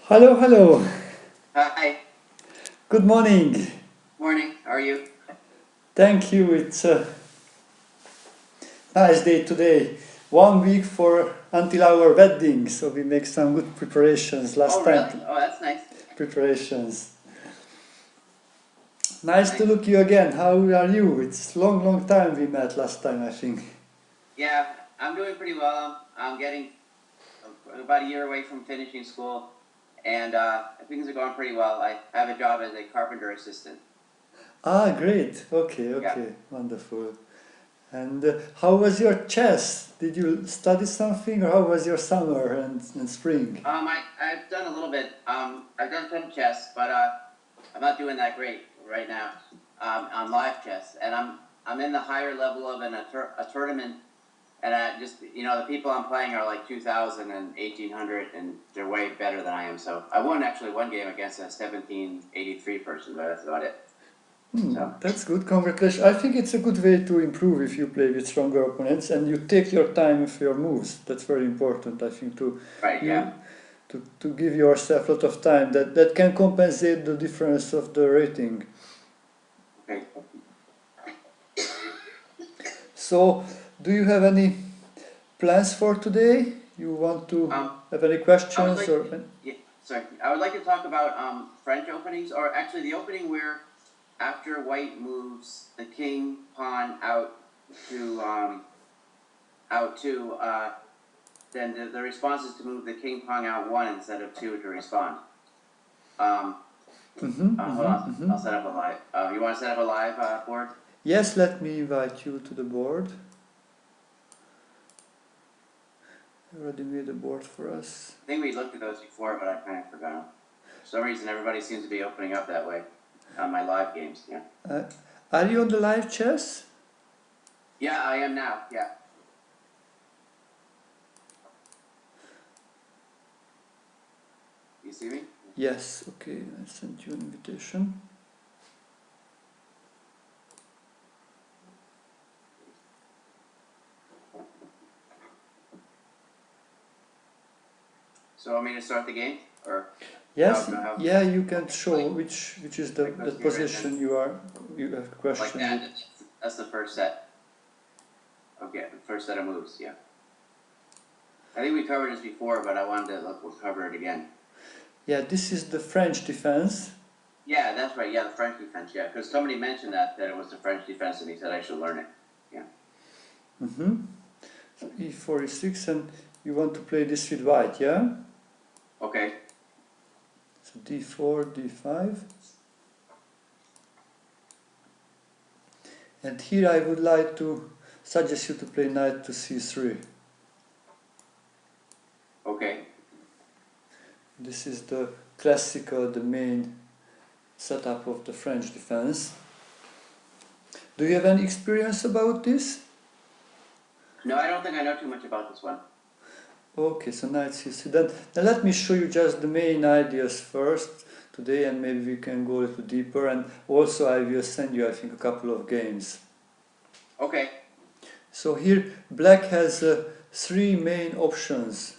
Hello, hello. Hi. Good morning. Morning. How are you? Thank you. It's a nice day today. 1 week for until our wedding, so we make some good preparations. Oh, Last time really? Oh, that's nice. preparations. Nice to Nice. look you again. How are you? It's long time we met last time, I think. Yeah, I'm doing pretty well. I'm getting about a year away from finishing school, and things are going pretty well. I have a job as a carpenter assistant. Ah, great. Okay, Yeah. okay, wonderful. And how was your chess? Did you study something, or how was your summer and spring? I've done a little bit. I've done some chess, but I'm not doing that great right now. On live chess, and I'm in the higher level of a tournament. And I just, the people I'm playing are like 2,000 and 1,800, and they're way better than I am. So I won actually one game against a 1783 person, but that's about it. So, That's good. Congratulations. I think it's a good way to improve if you play with stronger opponents and you take your time with your moves. That's very important, I think, to right, yeah. you to give yourself a lot of time. That can compensate the difference of the rating. Okay. So, do you have any plans for today? You want to Um, have any I would questions like, or yeah, sorry, I would like to talk about French openings, or actually the opening where after white moves the king pawn to out two, then the response is to move the king pawn out one instead of two to respond. Um, Hold on, I'll set up a live. You want to set up a live board? Yes, let me invite you to the board. I already made a board for us. I think we looked at those before, but I kind of forgot them. For some reason, everybody seems to be opening up that way on my live games. Yeah. Uh, are you on the live chess? Yeah, I am now. Yeah. You see me? Yes, okay, I sent you an invitation. So want me to start the game, or Yes, how? yeah, you can Okay. show which is the Let's get right position you have like questioned that. with. That's the first set. Okay, the first set of moves. Yeah. I think we covered this before, but I wanted to look. We'll cover it again. Yeah, this is the French defense. Yeah, that's right. Yeah, the French defense. Yeah, because somebody mentioned that it was the French defense, and he said I should learn it. Yeah. So e4, e6, and you want to play this with white, yeah? Okay. So d4, d5. And here I would like to suggest you to play knight to c3. Okay. This is the classical, the main setup of the French defense. Do you have any experience about this? No, I don't think I know too much about this one. Okay, so knight c3. Then let me show you just the main ideas first today, and maybe we can go a little deeper. And also I will send you, I think, a couple of games. Okay. So here black has three main options.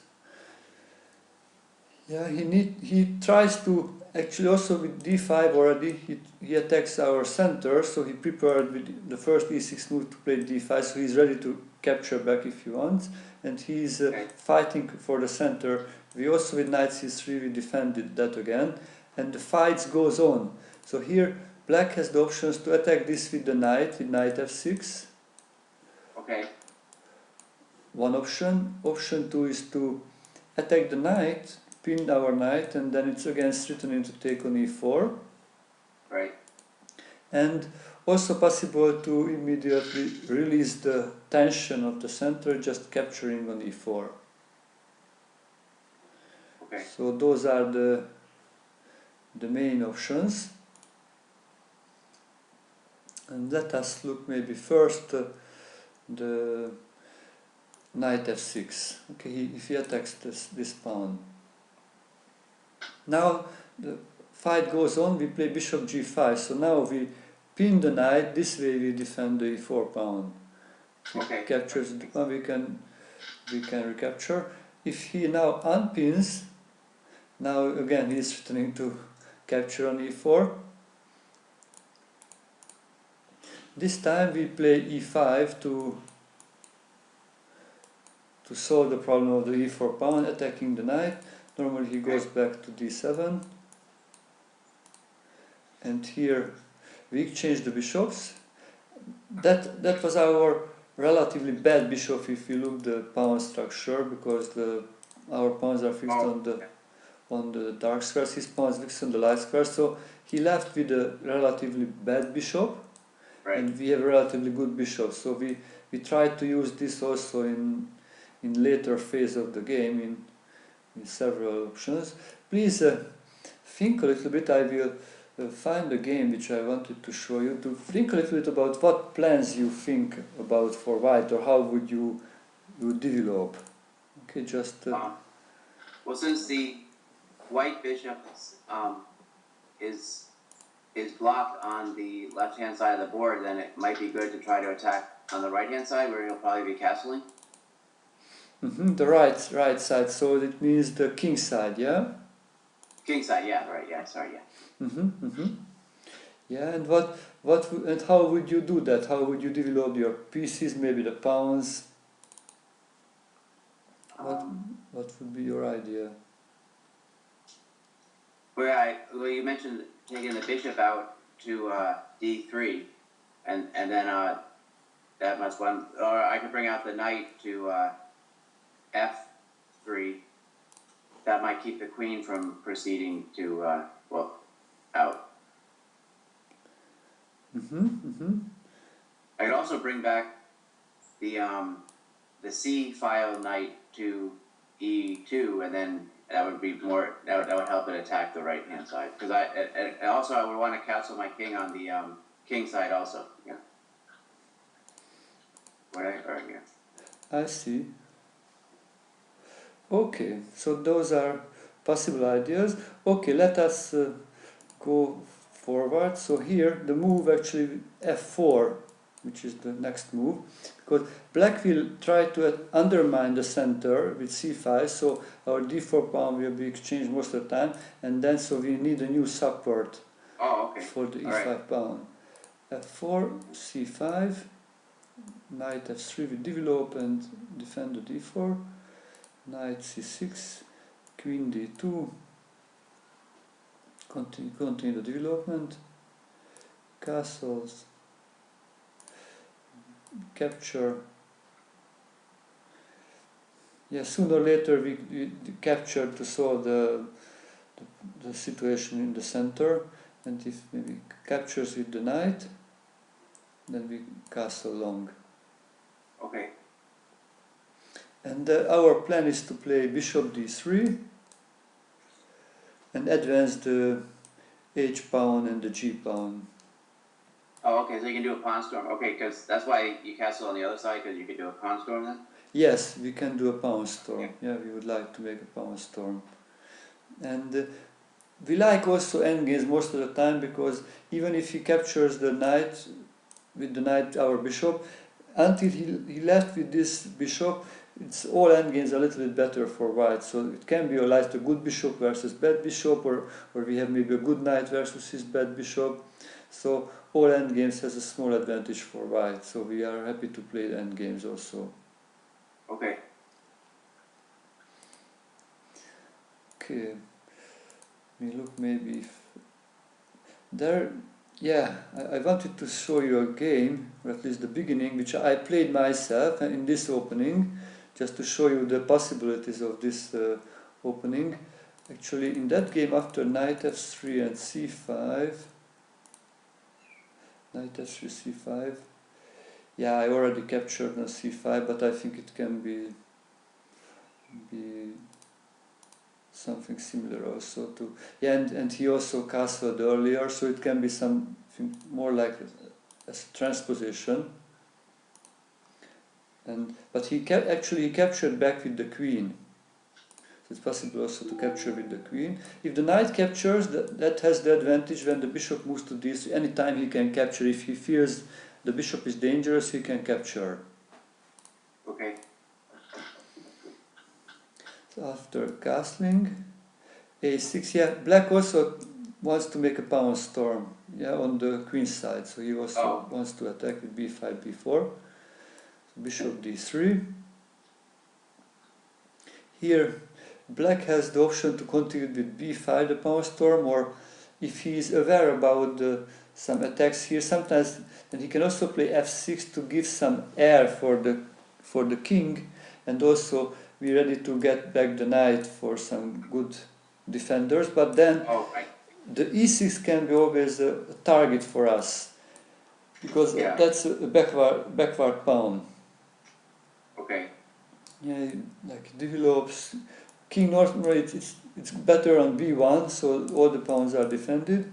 Yeah, he tries to actually also with d5 already. He attacks our center, so he prepared with the first e6 move to play d5. So he's ready to capture back if he wants, and he's Okay. fighting for the center. We also with knight c3 we defended that again, and the fights goes on. So here black has the options to attack this with the knight with knight f6. Okay. One option. Option two is to attack the knight, pin our knight, and then it's against threatening to take on e4. Right. And also possible to immediately release the tension of the center, just capturing on e4. Okay. So those are the main options. And let us look maybe first the knight f6. Okay, if he attacks this pawn. Now the fight goes on, we play bishop g5, so now we pin the knight, this way we defend the e4 pawn. If he Okay. captures the pawn, we can recapture. If he now unpins, Now again he is threatening to capture on e4. This time we play e5 to solve the problem of the e4 pawn attacking the knight. Normally he goes back to d7, and here we exchange the bishops. That was our relatively bad bishop if we look the pawn structure, because our pawns are fixed on the dark squares, his pawn is fixed on the light squares, so he left with a relatively bad bishop, Right. and we have a relatively good bishop. So we tried to use this also in later phase of the game in several options. Please think a little bit. I will find a game which I wanted to show you, to think a little bit about what plans you think about for white, or how would you develop. Okay, just Well, since the white bishop is blocked on the left-hand side of the board, then it might be good to try to attack on the right-hand side, where he'll probably be castling. the right side, so it means the king side, yeah? King side, yeah, right, yeah, sorry, yeah. Yeah, and and how would you do that? How would you develop your pieces, maybe the pawns? What would be your idea? Well, you mentioned taking the bishop out to d3, and then that must one, or I could bring out the knight to f3. That might keep the queen from proceeding to well, out. I could also bring back the c file knight to e2, and then that would be more, that would help it attack the right hand side, because and also I would want to castle my king on the king side also. Yeah. Yeah. I see. Okay, so those are possible ideas. Okay, let us go forward. So here the move actually f4, which is the next move, because black will try to undermine the center with c5, so our d4 pawn will be exchanged most of the time, and then so we need a new support for the e5 pawn. f4, c5, knight f3 will develop and defend the d4, knight c6, queen d2, continue the development, castles, capture. Yeah, sooner or later we capture to solve the situation in the center, and if maybe captures with the knight, then we castle long. Okay. And our plan is to play bishop d3 and advance the h pawn and the g pawn. Oh, okay, so you can do a pawn storm. Okay, because that's why you castle on the other side, because you can do a pawn storm then? Yes, we can do a pawn storm. Yeah, we would like to make a pawn storm. And we like also endgames most of the time, because even if he captures the knight, with the knight our bishop, until he left with this bishop, it's all endgames a little bit better for white. So it can be like a good bishop versus bad bishop, or we have maybe a good knight versus his bad bishop. So all endgames has a small advantage for white. So we are happy to play the endgames also. Okay. Okay. We look maybe if there. Yeah, I wanted to show you a game, or at least the beginning, which I played myself in this opening, just to show you the possibilities of this opening. Actually, in that game, after knight f3 and c5, knight f3, c5, yeah, I already captured on c5, but I think it can be something similar also to, yeah, and he also castled earlier, so it can be something more like a transposition. But he actually captured back with the queen. So it's possible also to capture with the queen. If the knight captures, that has the advantage when the bishop moves to d3. Anytime he can capture. If he fears the bishop is dangerous, he can capture. Okay. So after castling, a6. Yeah, black also wants to make a pawn storm. Yeah, on the queen side. So he also wants to attack with b5, b4. So bishop d3. Here, black has the option to continue with b5, the pawn storm, or if he is aware about some attacks here, sometimes then he can also play f6 to give some air for the king, and also be ready to get back the knight for some good defenders. But then the e6 can be always a target for us, because that's a backward pawn. Okay. Yeah, like develops king north. It's better on b1, so all the pawns are defended.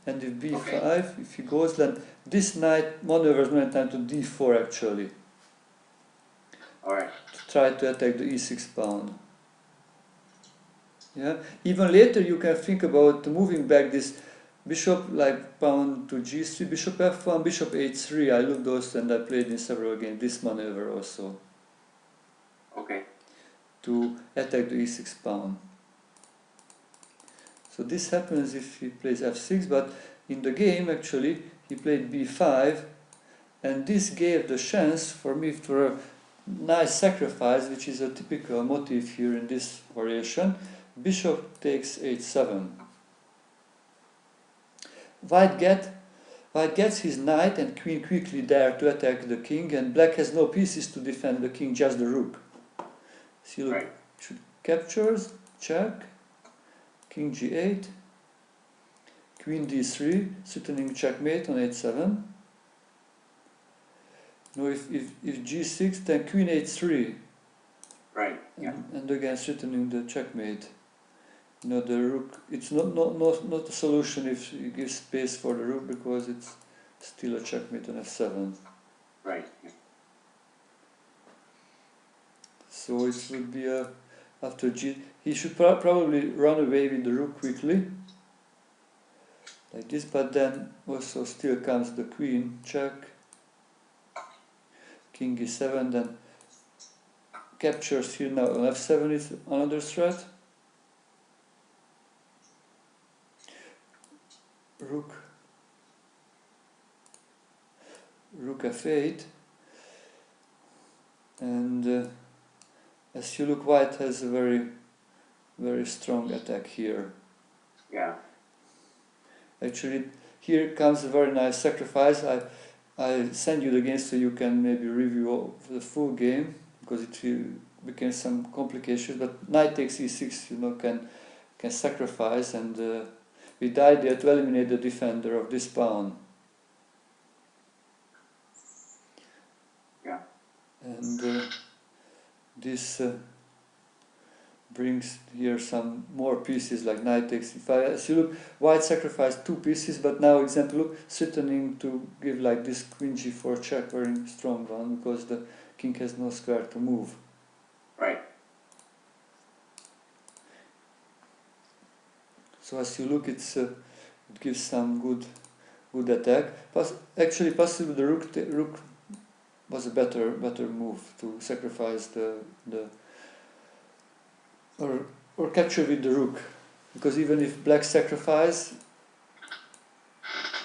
And if b5, if he goes, then this knight maneuvers many times to d4 actually. Alright. To try to attack the e6 pawn. Yeah. Even later you can think about moving back this bishop, like pawn to g3, bishop f1, bishop h3. I looked those and I played in several games this maneuver also. Okay. To attack the e6 pawn. So this happens if he plays f6, but in the game actually he played b5, and this gave the chance for me for a nice sacrifice, which is a typical motif here in this variation. Bishop takes h7. White gets his knight and queen quickly there to attack the king, and black has no pieces to defend the king, just the rook. So look, should captures, check, king g8, queen d3, threatening checkmate on h7. Now if g6, then queen h3. Right. Yeah. And again threatening the checkmate. You know, the rook, it's not a solution if you give space for the rook, because it's still a checkmate on f7. Right. Yeah. So it would be a, after g, he should probably run away with the rook quickly, like this, but then also still comes the queen, check, king e7, then captures here now on f7 is another threat. Rook f8, and as you look, white has a very strong attack here. Yeah. Actually, here comes a very nice sacrifice. I send you the game so you can maybe review the full game, because it became some complications. But knight takes e6, you know, can sacrifice, and with the idea to eliminate the defender of this pawn. Yeah. And this brings here some more pieces, like knight takes e5. As you look, white sacrificed 2 pieces, but now example, look, threatening to give like this queen g4 check, very strong one, because the king has no square to move. Right. So as you look, it gives some good attack. Actually, possibly the rook was a better move to sacrifice or capture with the rook, because even if black sacrifice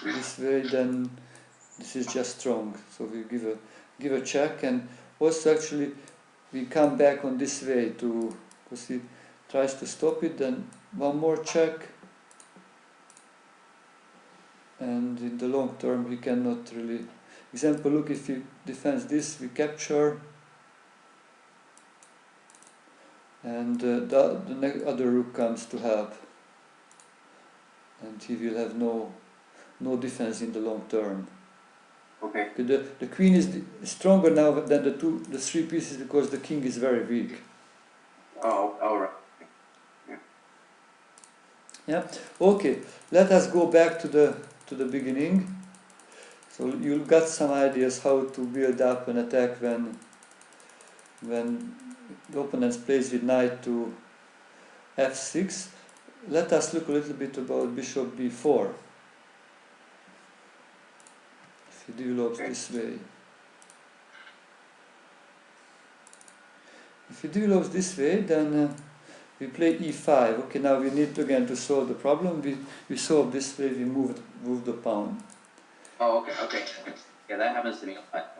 this way, then this is just strong. So we give a check, and also actually we come back on this way to, because he tries to stop it. Then one more check, and in the long term he cannot really. Example, look, if he defends this, we capture. And the other rook comes to help, and he will have no defense in the long term. Okay. The queen is stronger now than the 3 pieces, because the king is very weak. Oh, all right. Yeah. Okay. Let us go back to the beginning. So you got some ideas how to build up an attack when the opponent plays with knight to f6. Let us look a little bit about bishop b4. If he develops this way. If he develops this way, then we play e5. Okay, now we need again to solve the problem. We solve this way, we move the pawn. Oh, okay, okay. Yeah, that happens to me a lot.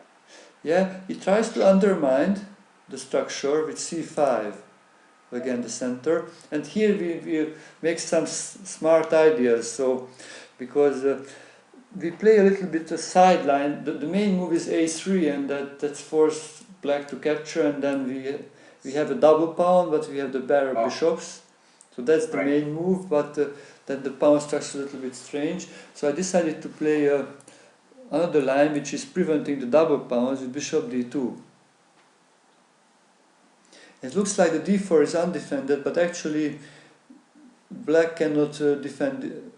Yeah, he tries to undermine the structure with c5, again the center. And here we make some smart ideas. So, because we play a little bit the sideline, the main move is a3, and that's forced black to capture, and then we have a double pawn, but we have the pair of bishops. So that's the main move, but then the pawn structure is a little bit strange. So I decided to play another line which is preventing the double pawns with bishop d2. It looks like the d4 is undefended, but actually black cannot defend.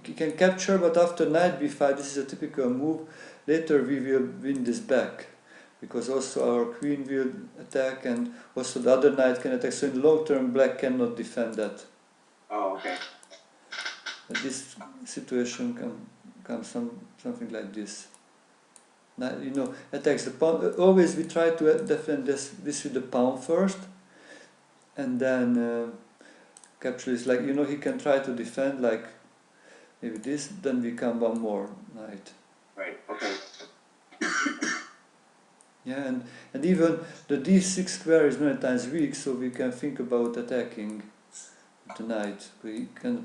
He can capture, but after knight b5, this is a typical move. Later we will win this back, because also our queen will attack, and also the other knight can attack. So in the long term, black cannot defend that. Oh, okay. And this situation can come something like this. Now, attacks the pawn. Always we try to defend this with the pawn first, and then capture is like, he can try to defend like maybe this, then we come one more knight. Right, okay. Yeah, and even the d6 square is many times weak, so we can think about attacking the knight. We can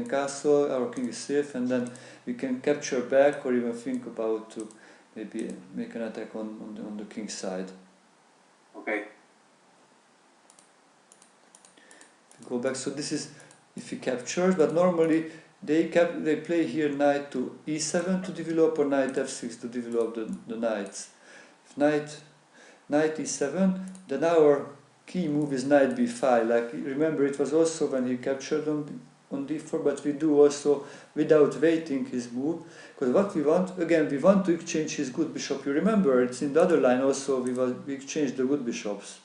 castle, our king is safe, and then we can capture back, or even think about to maybe make an attack on the king's side. Okay. Go back. So this is if he captures, but normally they play here knight to e7 to develop, or knight f6 to develop the knights. If knight e7, then our key move is knight b5. Like, remember, it was also when he captured on d4, but we do also without waiting his move, because what we want, again, we want to exchange his good bishop. You remember, it's in the other line also, we exchanged the good bishops.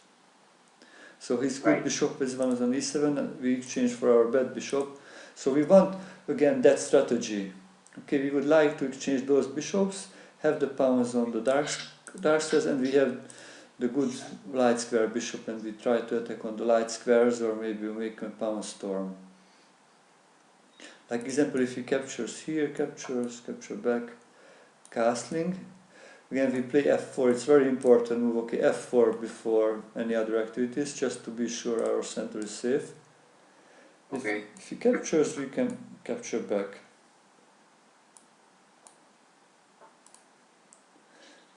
So his good bishop is one on e7, and we exchange for our bad bishop. So we want, again, that strategy. Okay, we would like to exchange those bishops, have the pawns on the dark squares, and we have the good light square bishop, and we try to attack on the light squares, or maybe we make a pawn storm. Like example, if he captures here, capture back, castling. Again, we play f4, it's very important move. Okay, f4 before any other activities, just to be sure our center is safe. Okay. If he captures, we can capture back.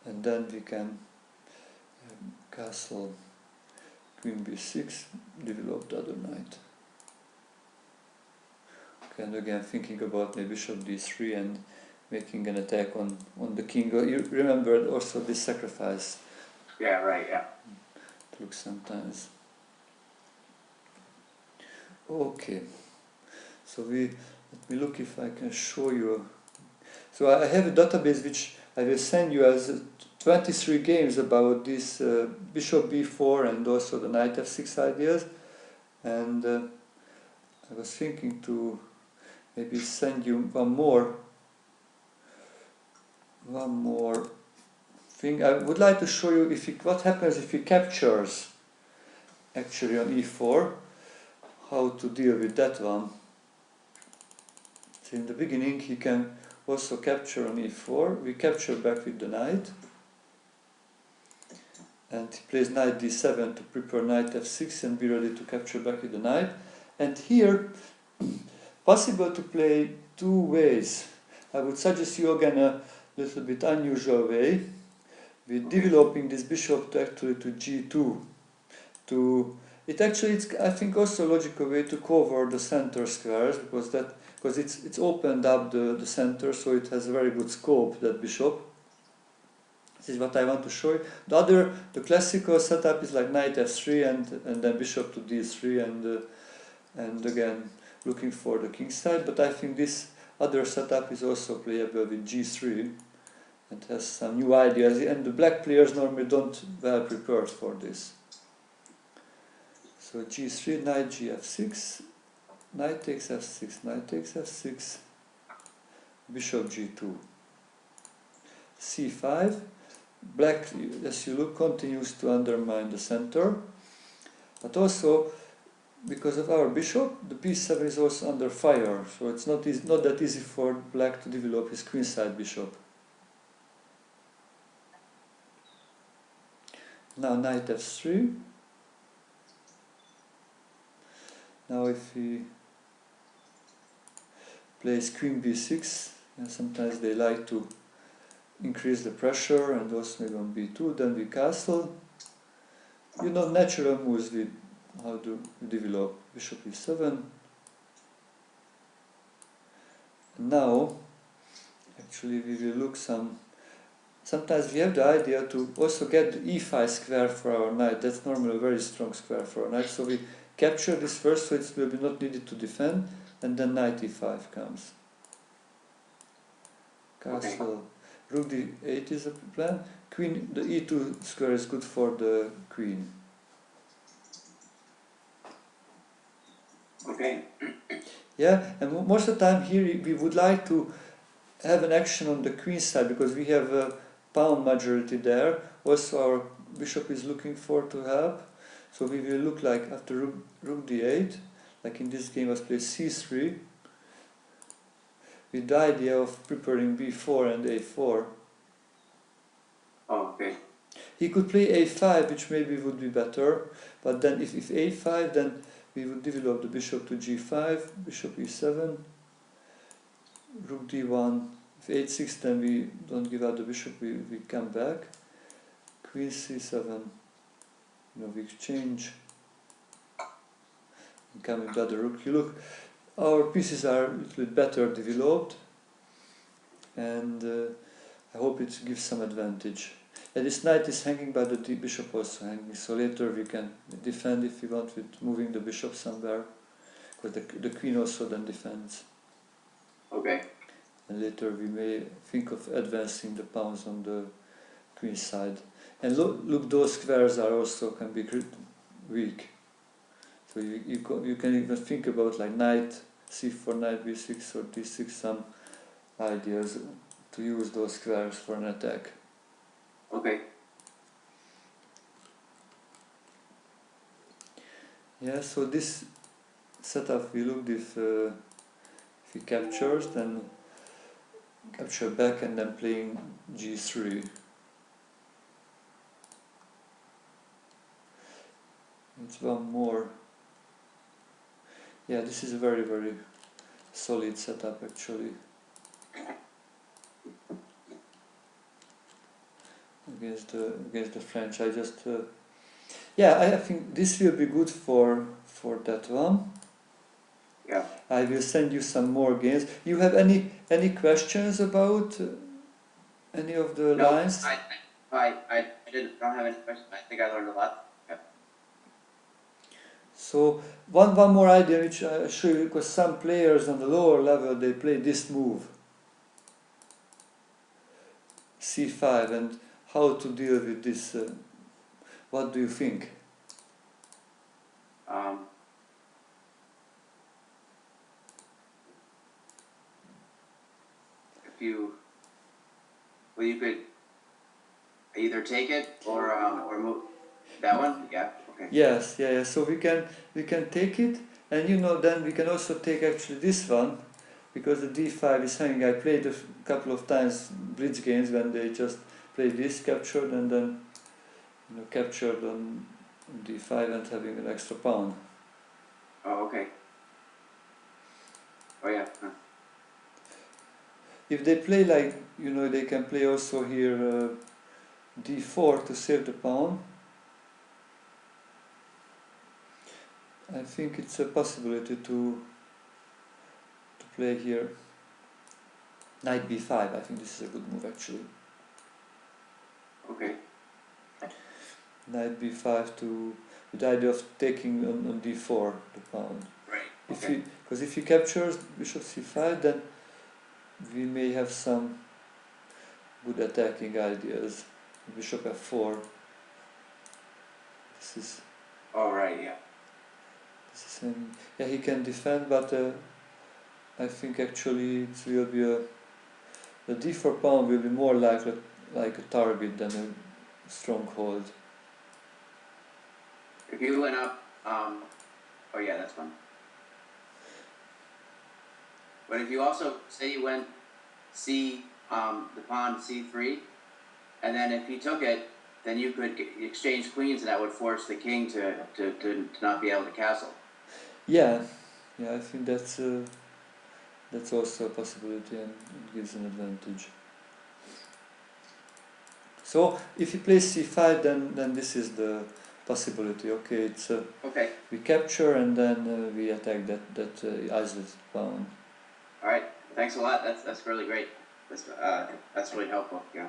And then we can castle queen b6, develop the other knight. Okay, and again, thinking about maybe bishop d3 and making an attack on the king. You remember also this sacrifice. Yeah, right, yeah. It looks sometimes. Okay, so let me look if I can show you. So I have a database which I will send you as 23 games about this bishop b4 and also the knight f6 ideas. And I was thinking to maybe send you one more thing. I would like to show you what happens if he captures actually on e4, how to deal with that one. So in the beginning he can also capture on e4, we capture back with the knight, and he plays knight d7 to prepare knight f6 and be ready to capture back with the knight. And here, possible to play two ways. I would suggest you again a little bit unusual way, with developing this bishop to actually to g2. It's I think also a logical way to cover the center squares, because it's opened up the center, so it has a very good scope, that bishop. This is what I want to show you. The classical setup is like knight f3 and then bishop to d3 and again looking for the king side, but I think this other setup is also playable with g3 and has some new ideas, and the black players normally don't well prepared for this. So g3, knight gf6, knight takes f6, knight takes f6, bishop g2, c5. Black, as you look, continues to undermine the center, but also because of our bishop, the b7 is also under fire, so it's not that easy for black to develop his queenside bishop. Now knight f3. Now if he plays queen b6, and sometimes they like to increase the pressure, and also maybe on b2, then we castle. You know, natural moves with how to develop bishop e7. And now, actually, we will look sometimes we have the idea to also get the e5 square for our knight. That's normally a very strong square for our knight. So we capture this first, so it will be not needed to defend, and then knight e5 comes. Castle. Rook d8 is a plan. Queen, the e2 square is good for the queen. Okay. Yeah, and most of the time here we would like to have an action on the queen side because we have a pawn majority there. Also our bishop is looking for to help. So we will look like after rook d8, like in this game was played c3, with the idea of preparing b4 and a4. Oh, okay. He could play a5, which maybe would be better, but then if a5, then we would develop the bishop to g5, bishop e7, rook d1. If h6, then we don't give out the bishop, we come back. Queen c7, we exchange. And coming back the rook. You look, our pieces are a little bit better developed, and I hope it gives some advantage. And this knight is hanging, but the bishop also hanging, so later we can defend if we want with moving the bishop somewhere, because the queen also then defends. Okay. And later we may think of advancing the pawns on the queen side. And look, those squares are also can be weak. So you can even think about like knight c4, knight b6 or d6, some ideas to use those squares for an attack. Okay. Yeah, so this setup we looked if he captures, then capture back and then playing g3. It's one more. Yeah, this is a very, very solid setup actually. Against the French, I just yeah, I think this will be good for that one. Yeah. I will send you some more games. You have any questions about any of the lines? I don't have any questions. I think I learned a lot. Yeah. So one more idea which I show you, because some players on the lower level they play this move, c5, and how to deal with this. What do you think? You could either take it or move that one. Yeah. Okay. Yes, yeah. So we can take it, and then we can also take actually this one, because the d5 is hanging. I played a couple of times blitz games when they just played this, captured, and then captured on d5 and having an extra pawn. Oh, okay. Oh, yeah. Huh. If they play like, they can play also here d4 to save the pawn. I think it's a possibility to play here knight b5. I think this is a good move actually. Okay. Knight b5 with the idea of taking on d4 the pawn. Right. Okay. Because if he captures bishop c5, then we may have some good attacking ideas. Bishop f4. This is. All right. Yeah. This is yeah, he can defend, but I think actually it will be the d4 pawn will be more like a target than a stronghold. If you went up Oh yeah, that's fun. But if you also say you went the pawn c3, and then if he took it, then you could exchange queens, and that would force the king to not be able to castle. Yeah, yeah, I think that's also a possibility and it gives an advantage. So if he plays c5, then this is the possibility. Okay, it's Okay. we capture and then we attack that isolated pawn. All right. Thanks a lot. That's really great. That's really helpful. Yeah.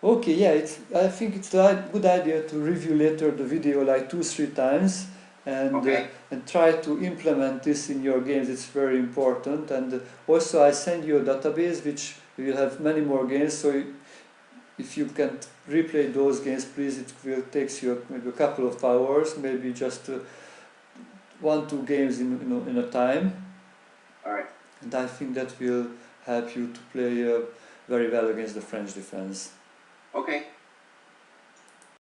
Okay, yeah, I think it's a good idea to review later the video like 2-3 times Okay. and try to implement this in your games. It's very important. And also I send you a database which will have many more games. So if you can replay those games, please, it will take you maybe a couple of hours, maybe just 1-2 games in a time. All right. And I think that will help you to play very well against the French defense. Okay.